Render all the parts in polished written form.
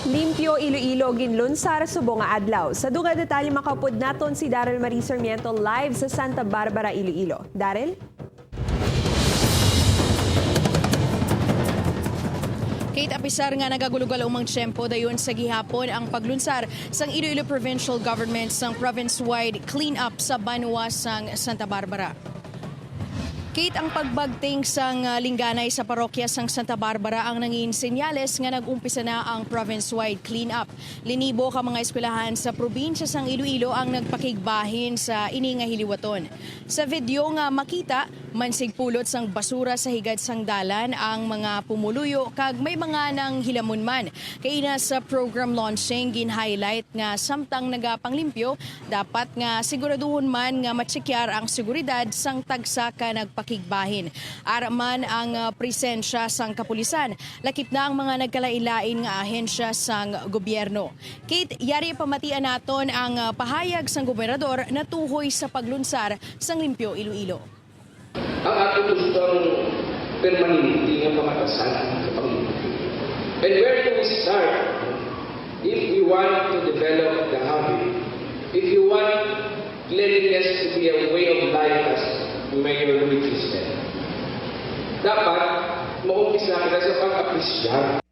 Limpyo Iloilo, ginlunsar, subong adlaw. Sa duga detalye makapud naton si Daryl Marie Sarmiento live sa Santa Barbara, Iloilo. Daryl? Kate, apisar nga nagagulugal umang tiyempo dayon sa gihapon ang paglunsar sang Iloilo Provincial Government sang province-wide clean-up sa Banwa sang Santa Barbara. Kate, ang pagbagting sang lingganay sa parokya sang Santa Barbara ang nangin senyales nga nag-umpisa na ang province-wide clean-up. Linibo ka mga eskwelahan sa probinsya sang Iloilo ang nagpakigbahin sa ini nga hiliwaton. Sa video nga makita, mansig pulot sang basura sa higad sang dalan ang mga pumuluyo kag may mga nang hilamon man. Kaya sa program launching gin-highlight nga samtang nagapanglimpyo, dapat nga siguraduhon man nga matsekyar ang seguridad sang tagsa ka nagpakigbahin. Araman ang presensya sang kapulisan. Lakip na ang mga nagkalailain nga ahensya sang gobyerno. Kate, yari pamatian naton ang pahayag sang gobernador na tuhoy sa paglunsar sang Limpyo Iloilo. Ang ating gustong permanente ng pamatasan sa Panginoon. And where do we start? If we want to develop the habit, if you want cleanliness to be a way of life as Mayor Luigi said, dapat maumpisa ka sa pag-apresyar.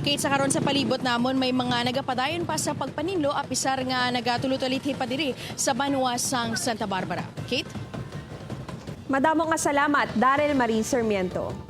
Kate, sa karon sa palibot namon may mga nagapadayon pa sa Pagpaninlo apisar nga nagatulot-ulit pa diri sa Banwa sang Santa Barbara. Kate? Madamo nga salamat, Daryl Marie Sarmiento.